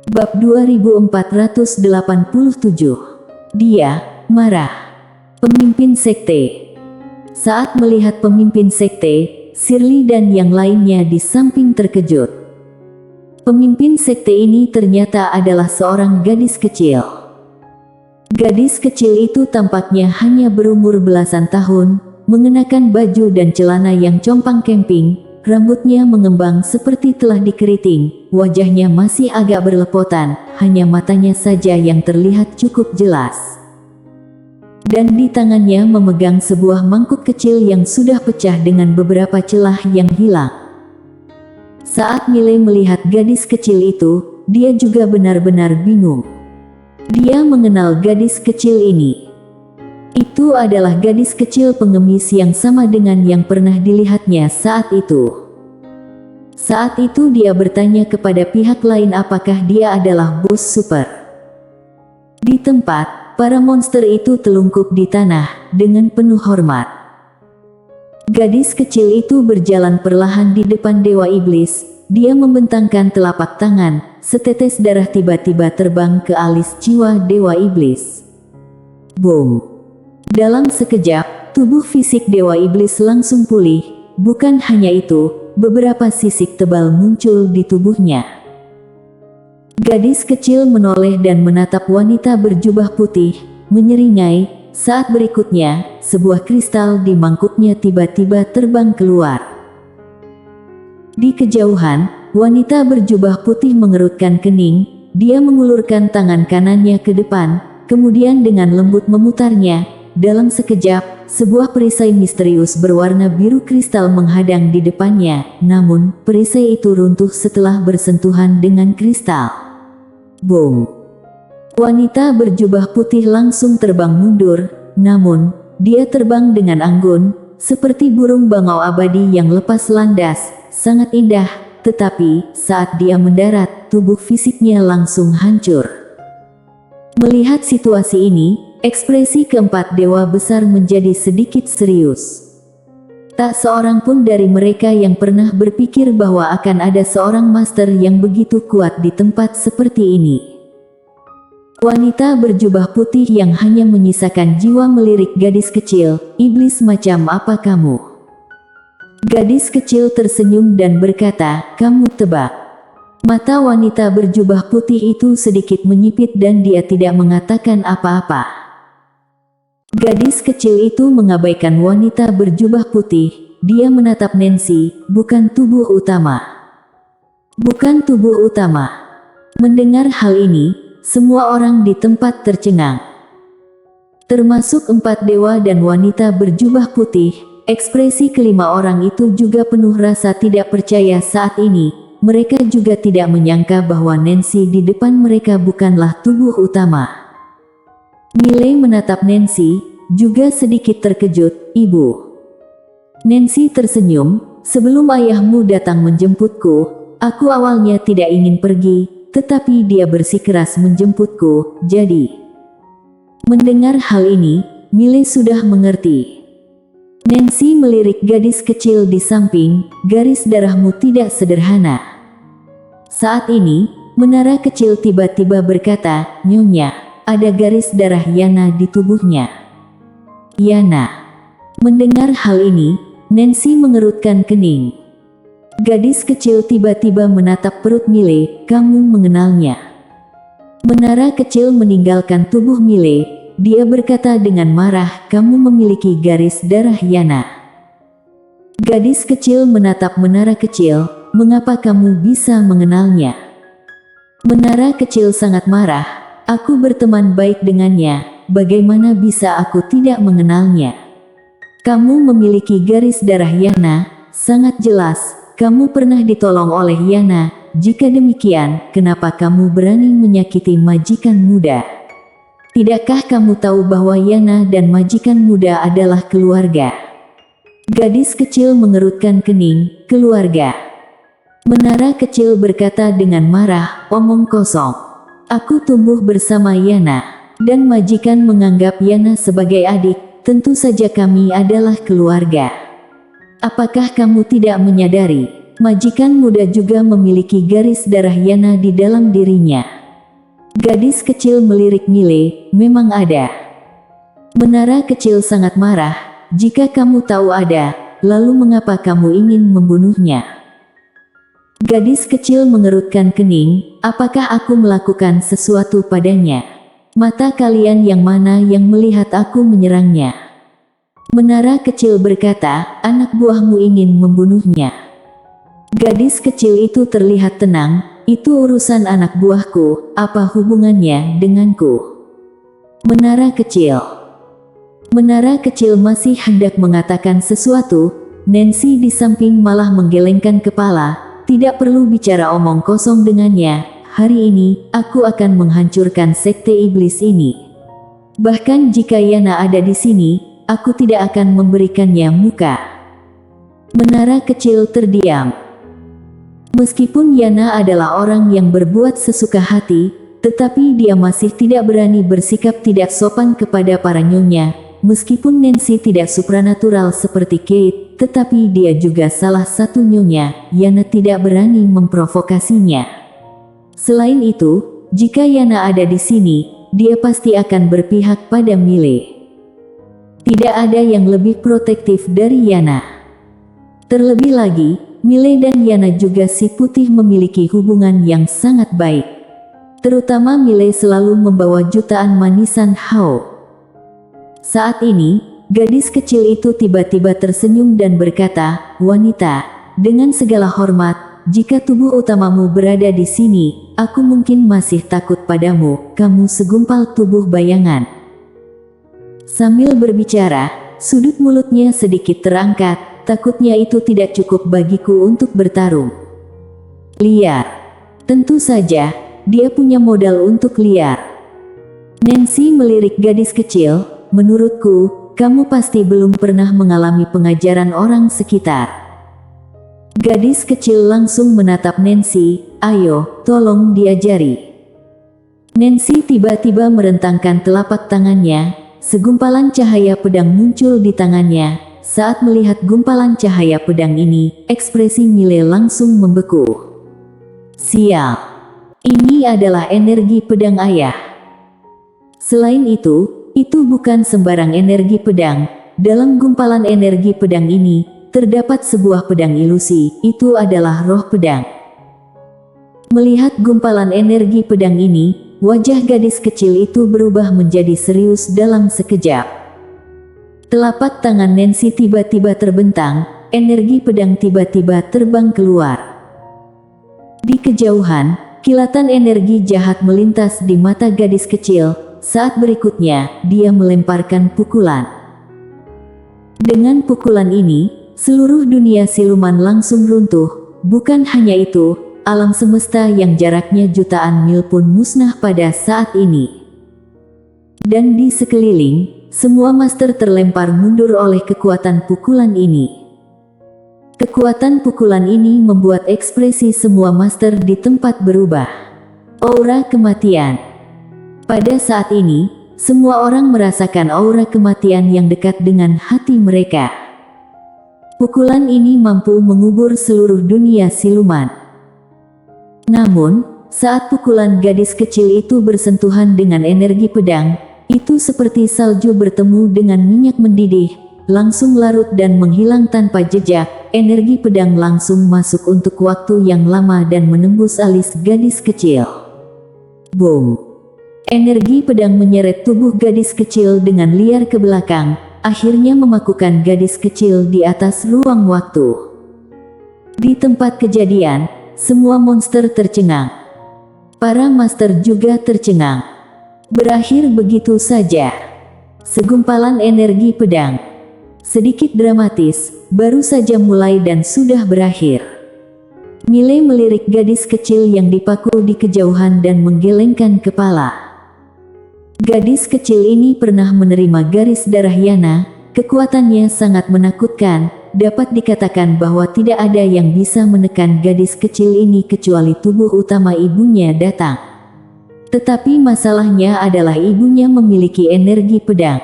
Bab 2487. Dia marah. Pemimpin sekte. Saat melihat pemimpin sekte, Shirley dan yang lainnya di samping terkejut. Pemimpin sekte ini ternyata adalah seorang gadis kecil. Gadis kecil itu tampaknya hanya berumur belasan tahun, mengenakan baju dan celana yang compang camping, rambutnya mengembang seperti telah dikeriting, wajahnya masih agak berlepotan, hanya matanya saja yang terlihat cukup jelas. Dan di tangannya memegang sebuah mangkuk kecil yang sudah pecah dengan beberapa celah yang hilang. Saat Miley melihat gadis kecil itu, dia juga benar-benar bingung. Dia mengenal gadis kecil ini. Itu adalah gadis kecil pengemis yang sama dengan yang pernah dilihatnya saat itu. Saat itu dia bertanya kepada pihak lain apakah dia adalah bos super. Di tempat, para monster itu telungkup di tanah, dengan penuh hormat. Gadis kecil itu berjalan perlahan di depan Dewa Iblis, dia membentangkan telapak tangan, setetes darah tiba-tiba terbang ke alis jiwa Dewa Iblis. Boom! Dalam sekejap, tubuh fisik Dewa Iblis langsung pulih, bukan hanya itu, beberapa sisik tebal muncul di tubuhnya. Gadis kecil menoleh dan menatap wanita berjubah putih, menyeringai. Saat berikutnya, sebuah kristal di mangkuknya tiba-tiba terbang keluar. Di kejauhan, wanita berjubah putih mengerutkan kening, dia mengulurkan tangan kanannya ke depan, kemudian dengan lembut memutarnya. Dalam sekejap, sebuah perisai misterius berwarna biru kristal menghadang di depannya, namun, perisai itu runtuh setelah bersentuhan dengan kristal. Boom! Wanita berjubah putih langsung terbang mundur, namun, dia terbang dengan anggun, seperti burung bangau abadi yang lepas landas, sangat indah, tetapi, saat dia mendarat, tubuh fisiknya langsung hancur. Melihat situasi ini, ekspresi keempat dewa besar menjadi sedikit serius. Tak seorang pun dari mereka yang pernah berpikir bahwa akan ada seorang master yang begitu kuat di tempat seperti ini. Wanita berjubah putih yang hanya menyisakan jiwa melirik gadis kecil, "Iblis macam apa kamu?" Gadis kecil tersenyum dan berkata, "Kamu tebak." Mata wanita berjubah putih itu sedikit menyipit dan dia tidak mengatakan apa-apa. Gadis kecil itu mengabaikan wanita berjubah putih, dia menatap Nancy, bukan tubuh utama. Bukan tubuh utama. Mendengar hal ini, semua orang di tempat tercengang. Termasuk empat dewa dan wanita berjubah putih, ekspresi kelima orang itu juga penuh rasa tidak percaya saat ini. Mereka juga tidak menyangka bahwa Nancy di depan mereka bukanlah tubuh utama. Miley menatap Nancy, juga sedikit terkejut, "Ibu." Nancy tersenyum, "Sebelum ayahmu datang menjemputku, aku awalnya tidak ingin pergi. Tetapi dia bersikeras menjemputku, jadi." Mendengar hal ini, Miley sudah mengerti. Nancy melirik gadis kecil di samping, "Garis darahmu tidak sederhana." Saat ini, menara kecil tiba-tiba berkata, "Nyonya, ada garis darah Yana di tubuhnya." Yana. Mendengar hal ini, Nancy mengerutkan kening. Gadis kecil tiba-tiba menatap perut Miley, "Kamu mengenalnya?" Menara kecil meninggalkan tubuh Miley, dia berkata dengan marah, "Kamu memiliki garis darah Yana." Gadis kecil menatap menara kecil, "Mengapa kamu bisa mengenalnya?" Menara kecil sangat marah, "Aku berteman baik dengannya, bagaimana bisa aku tidak mengenalnya?" "Kamu memiliki garis darah Yana, sangat jelas. Kamu pernah ditolong oleh Yana, jika demikian, kenapa kamu berani menyakiti majikan muda? Tidakkah kamu tahu bahwa Yana dan majikan muda adalah keluarga?" Gadis kecil mengerutkan kening, "Keluarga?" Menara kecil berkata dengan marah, "Omong kosong. Aku tumbuh bersama Yana, dan majikan menganggap Yana sebagai adik, tentu saja kami adalah keluarga. Apakah kamu tidak menyadari majikan muda juga memiliki garis darah Yana di dalam dirinya. Gadis kecil melirik Mile, memang ada. Menara kecil sangat marah, jika kamu tahu ada, lalu mengapa kamu ingin membunuhnya? Gadis kecil mengerutkan kening, apakah aku melakukan sesuatu padanya? Mata kalian yang mana yang melihat aku menyerangnya? Menara kecil berkata, anak buahmu ingin membunuhnya. Gadis kecil itu terlihat tenang, itu urusan anak buahku, apa hubungannya denganku? Menara kecil masih hendak mengatakan sesuatu, Nancy di samping malah menggelengkan kepala, tidak perlu bicara omong kosong dengannya, hari ini, aku akan menghancurkan sekte iblis ini. Bahkan jika Yana ada di sini, aku tidak akan memberikannya muka. Menara kecil terdiam. Meskipun Yana adalah orang yang berbuat sesuka hati, tetapi dia masih tidak berani bersikap tidak sopan kepada para nyonya. Meskipun Nancy tidak supranatural seperti Kate, tetapi dia juga salah satu nyonya, Yana tidak berani memprovokasinya. Selain itu, jika Yana ada di sini, dia pasti akan berpihak pada Mile. Tidak ada yang lebih protektif dari Yana. Terlebih lagi, Mile dan Yana juga si putih memiliki hubungan yang sangat baik. Terutama Mile selalu membawa jutaan manisan Hao. Saat ini, gadis kecil itu tiba-tiba tersenyum dan berkata, wanita, dengan segala hormat, jika tubuh utamamu berada di sini, aku mungkin masih takut padamu, kamu segumpal tubuh bayangan. Sambil berbicara, sudut mulutnya sedikit terangkat, takutnya itu tidak cukup bagiku untuk bertarung. Liar. Tentu saja, dia punya modal untuk liar. Nancy melirik gadis kecil, menurutku, kamu pasti belum pernah mengalami pengajaran orang sekitar. Gadis kecil langsung menatap Nancy, ayo, tolong diajari. Nancy tiba-tiba merentangkan telapak tangannya, segumpalan cahaya pedang muncul di tangannya. Saat melihat gumpalan cahaya pedang ini, ekspresi Mile langsung membeku. Sial, ini adalah energi pedang ayah. Selain itu bukan sembarang energi pedang. Dalam gumpalan energi pedang ini, terdapat sebuah pedang ilusi, itu adalah roh pedang. Melihat gumpalan energi pedang ini, wajah gadis kecil itu berubah menjadi serius dalam sekejap. Telapak tangan Nancy tiba-tiba terbentang, energi pedang tiba-tiba terbang keluar. Di kejauhan, kilatan energi jahat melintas di mata gadis kecil. Saat berikutnya, dia melemparkan pukulan. Dengan pukulan ini, seluruh dunia siluman langsung runtuh. Bukan hanya itu, alam semesta yang jaraknya jutaan mil pun musnah pada saat ini. Dan di sekeliling, semua master terlempar mundur oleh kekuatan pukulan ini. Kekuatan pukulan ini membuat ekspresi semua master di tempat berubah. Aura kematian. Pada saat ini, semua orang merasakan aura kematian yang dekat dengan hati mereka. Pukulan ini mampu mengubur seluruh dunia siluman. Namun, saat pukulan gadis kecil itu bersentuhan dengan energi pedang, itu seperti salju bertemu dengan minyak mendidih, langsung larut dan menghilang tanpa jejak. Energi pedang langsung masuk untuk waktu yang lama dan menembus alis gadis kecil. Boom! Energi pedang menyeret tubuh gadis kecil dengan liar ke belakang, akhirnya memakukan gadis kecil di atas ruang waktu. Di tempat kejadian, semua monster tercengang. Para master juga tercengang. Berakhir begitu saja. Segumpalan energi pedang. Sedikit dramatis, baru saja mulai dan sudah berakhir. Mile melirik gadis kecil yang dipaku di kejauhan dan menggelengkan kepala. Gadis kecil ini pernah menerima garis darah Yana, kekuatannya sangat menakutkan, dapat dikatakan bahwa tidak ada yang bisa menekan gadis kecil ini kecuali tubuh utama ibunya datang. Tetapi masalahnya adalah ibunya memiliki energi pedang.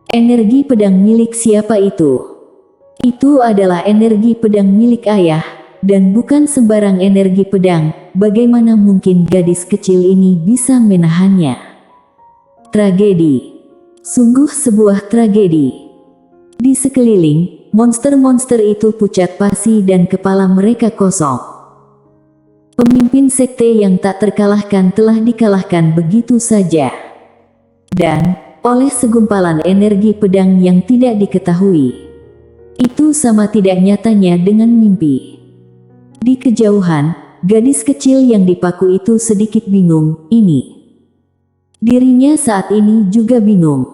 Energi pedang milik siapa itu? Itu adalah energi pedang milik ayah. dan bukan sembarang energi pedang. Bagaimana mungkin gadis kecil ini bisa menahannya? Tragedi. Sungguh sebuah tragedi. Di sekeliling, monster-monster itu pucat pasi dan kepala mereka kosong. Pemimpin sekte yang tak terkalahkan telah dikalahkan begitu saja. Dan, oleh segumpalan energi pedang yang tidak diketahui. Itu sama tidak nyatanya dengan mimpi. Di kejauhan, gadis kecil yang dipaku itu sedikit bingung. Dirinya saat ini juga bingung.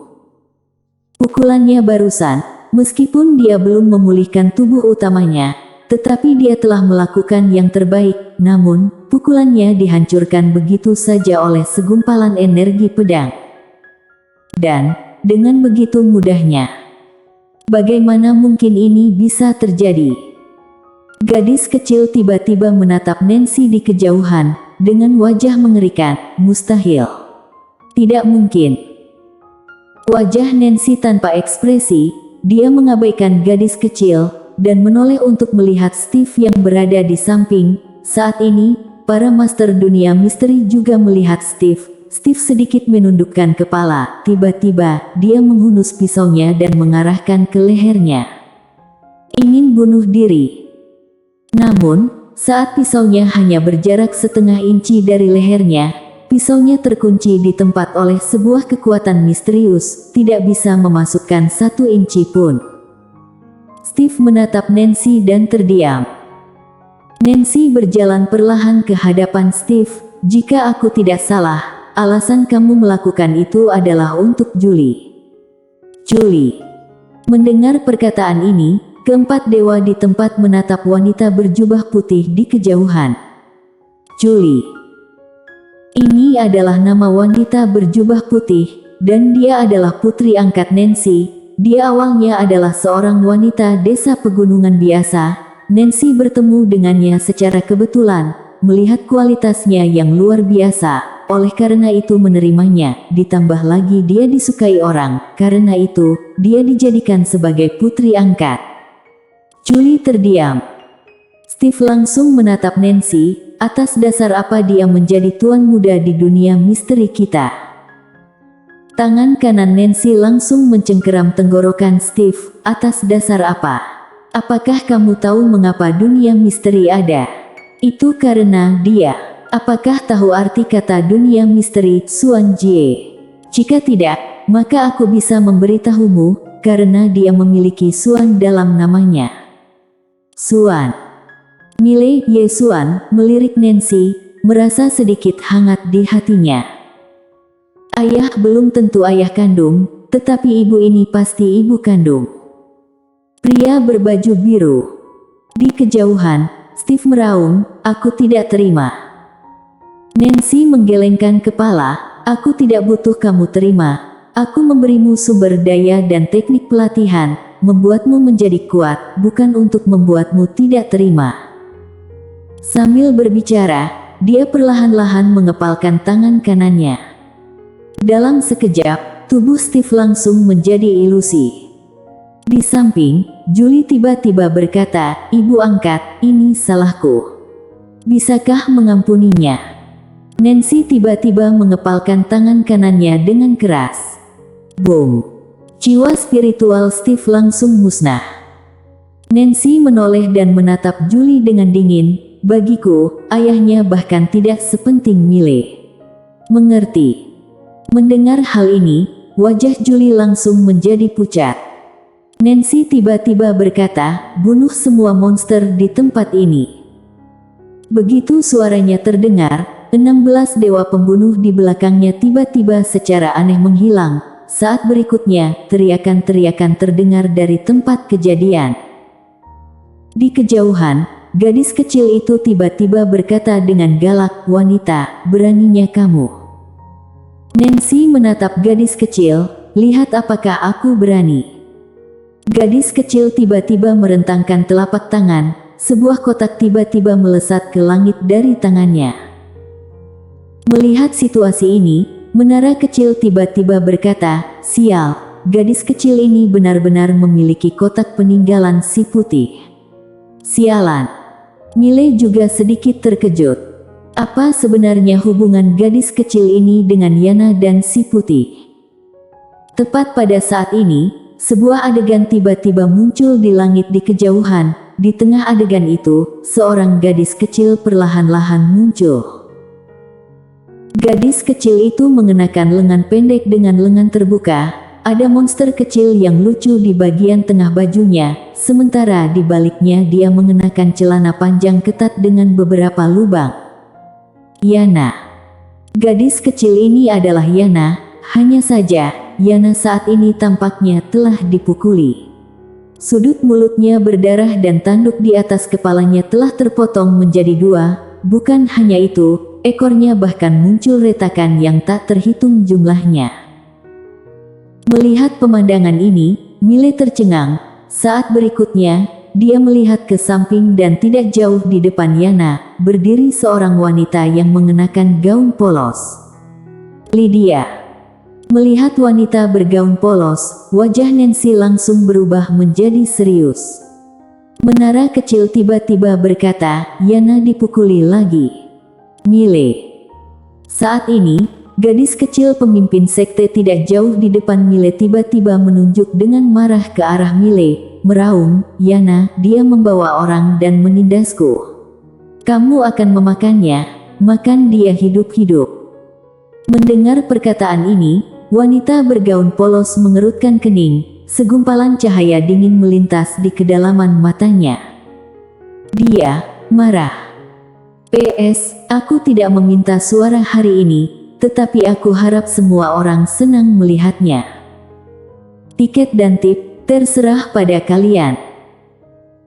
Pukulannya barusan, meskipun dia belum memulihkan tubuh utamanya, tetapi dia telah melakukan yang terbaik. Namun, pukulannya dihancurkan begitu saja oleh segumpalan energi pedang. Dan, dengan begitu mudahnya, bagaimana mungkin ini bisa terjadi? Gadis kecil tiba-tiba menatap Nancy di kejauhan, dengan wajah mengerikan. Mustahil. Tidak mungkin. Wajah Nancy tanpa ekspresi, dia mengabaikan gadis kecil, dan menoleh untuk melihat Steve yang berada di samping. Saat ini, para master dunia misteri juga melihat Steve. Steve sedikit menundukkan kepala, tiba-tiba dia menghunus pisaunya dan mengarahkan ke lehernya. Ingin bunuh diri. Namun, saat pisaunya hanya berjarak setengah inci dari lehernya, pisaunya terkunci di tempat oleh sebuah kekuatan misterius, tidak bisa memasukkan 1 inci pun. Steve menatap Nancy dan terdiam. Nancy berjalan perlahan ke hadapan Steve. Jika aku tidak salah, alasan kamu melakukan itu adalah untuk Julie. Julie. Mendengar perkataan ini, keempat dewa di tempat menatap wanita berjubah putih di kejauhan. Julie. Ini adalah nama wanita berjubah putih, dan dia adalah putri angkat Nancy. Dia awalnya adalah seorang wanita desa pegunungan biasa. Nancy bertemu dengannya secara kebetulan, melihat kualitasnya yang luar biasa. Oleh karena itu menerimanya, ditambah lagi dia disukai orang. Karena itu, dia dijadikan sebagai putri angkat. Julie terdiam. Steve langsung menatap Nancy. Atas dasar apa dia menjadi tuan muda di dunia misteri kita? Tangan kanan Nancy langsung mencengkeram tenggorokan Steve. Atas dasar apa? Apakah kamu tahu mengapa dunia misteri ada? Itu karena dia. Apakah tahu arti kata dunia misteri, Xuan Jie? Jika tidak, maka aku bisa memberitahumu, karena dia memiliki Xuan dalam namanya. Xuan. Miley Yesuan melirik Nancy, merasa sedikit hangat di hatinya. Ayah belum tentu ayah kandung, tetapi ibu ini pasti ibu kandung. Pria berbaju biru. Di kejauhan, Steve meraung, aku tidak terima. Nancy menggelengkan kepala, aku tidak butuh kamu terima. Aku memberimu sumber daya dan teknik pelatihan, membuatmu menjadi kuat, bukan untuk membuatmu tidak terima. Sambil berbicara, dia perlahan-lahan mengepalkan tangan kanannya. Dalam sekejap, tubuh Steve langsung menjadi ilusi. Di samping, Julie tiba-tiba berkata, Ibu angkat, ini salahku. Bisakah mengampuninya? Nancy tiba-tiba mengepalkan tangan kanannya dengan keras. Boom! Jiwa spiritual Steve langsung musnah. Nancy menoleh dan menatap Julie dengan dingin. Bagiku, ayahnya bahkan tidak sepenting Miley. Mengerti. Mendengar hal ini, wajah Julie langsung menjadi pucat. Nancy tiba-tiba berkata, bunuh semua monster di tempat ini. Begitu suaranya terdengar, 16 dewa pembunuh di belakangnya tiba-tiba secara aneh menghilang. Saat berikutnya, teriakan-teriakan terdengar dari tempat kejadian. Di kejauhan, gadis kecil itu tiba-tiba berkata dengan galak, wanita, beraninya kamu. Nancy menatap gadis kecil, lihat apakah aku berani. Gadis kecil tiba-tiba merentangkan telapak tangan, sebuah kotak tiba-tiba melesat ke langit dari tangannya. Melihat situasi ini, menara kecil tiba-tiba berkata, sial, gadis kecil ini benar-benar memiliki kotak peninggalan si putih. Sialan. Mile juga sedikit terkejut. Apa sebenarnya hubungan gadis kecil ini dengan Yana dan si putih? Tepat pada saat ini, sebuah adegan tiba-tiba muncul di langit di kejauhan. Di tengah adegan itu, seorang gadis kecil perlahan-lahan muncul. Gadis kecil itu mengenakan lengan pendek dengan lengan terbuka. Ada monster kecil yang lucu di bagian tengah bajunya, sementara di baliknya dia mengenakan celana panjang ketat dengan beberapa lubang. Yana. Gadis kecil ini adalah Yana, hanya saja, Yana saat ini tampaknya telah dipukuli. Sudut mulutnya berdarah dan tanduk di atas kepalanya telah terpotong menjadi dua, bukan hanya itu, ekornya bahkan muncul retakan yang tak terhitung jumlahnya. Melihat pemandangan ini, Mile tercengang. Saat berikutnya, dia melihat ke samping dan tidak jauh di depan Yana, berdiri seorang wanita yang mengenakan gaun polos. Lydia. Melihat wanita bergaun polos, wajah Nancy langsung berubah menjadi serius. Menara kecil tiba-tiba berkata, Yana dipukuli lagi. Mile. Saat ini, gadis kecil pemimpin sekte tidak jauh di depan Mile tiba-tiba menunjuk dengan marah ke arah Mile, meraung, Yana, dia membawa orang dan menindasku. Kamu akan memakannya, makan dia hidup-hidup. Mendengar perkataan ini, wanita bergaun polos mengerutkan kening, segumpalan cahaya dingin melintas di kedalaman matanya. Dia marah. PS, aku tidak meminta suara hari ini, tetapi aku harap semua orang senang melihatnya. Tiket dan tip, terserah pada kalian.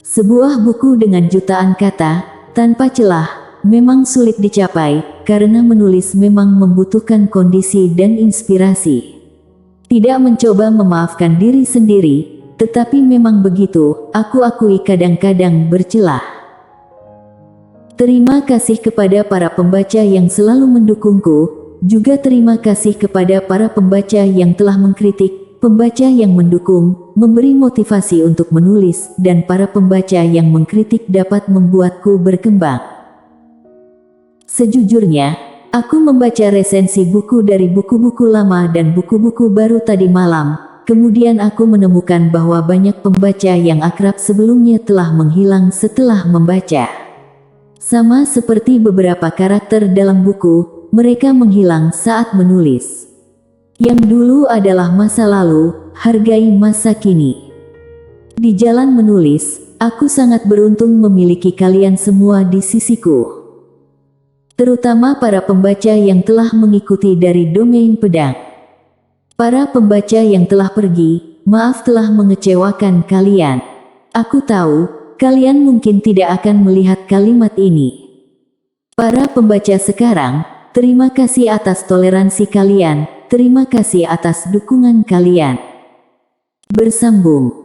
Sebuah buku dengan jutaan kata, tanpa celah, memang sulit dicapai, karena menulis memang membutuhkan kondisi dan inspirasi. Tidak mencoba memaafkan diri sendiri, tetapi memang begitu, aku akui kadang-kadang bercelah. Terima kasih kepada para pembaca yang selalu mendukungku. Juga terima kasih kepada para pembaca yang telah mengkritik, pembaca yang mendukung, memberi motivasi untuk menulis, dan para pembaca yang mengkritik dapat membuatku berkembang. Sejujurnya, aku membaca resensi buku dari buku-buku lama dan buku-buku baru tadi malam, kemudian aku menemukan bahwa banyak pembaca yang akrab sebelumnya telah menghilang setelah membaca. Sama seperti beberapa karakter dalam buku, mereka menghilang saat menulis. Yang dulu adalah masa lalu, hargai masa kini. Di jalan menulis, aku sangat beruntung memiliki kalian semua di sisiku. Terutama para pembaca yang telah mengikuti dari domain pedang. Para pembaca yang telah pergi, maaf telah mengecewakan kalian. Aku tahu, kalian mungkin tidak akan melihat kalimat ini. Para pembaca sekarang, terima kasih atas toleransi kalian, terima kasih atas dukungan kalian. Bersambung.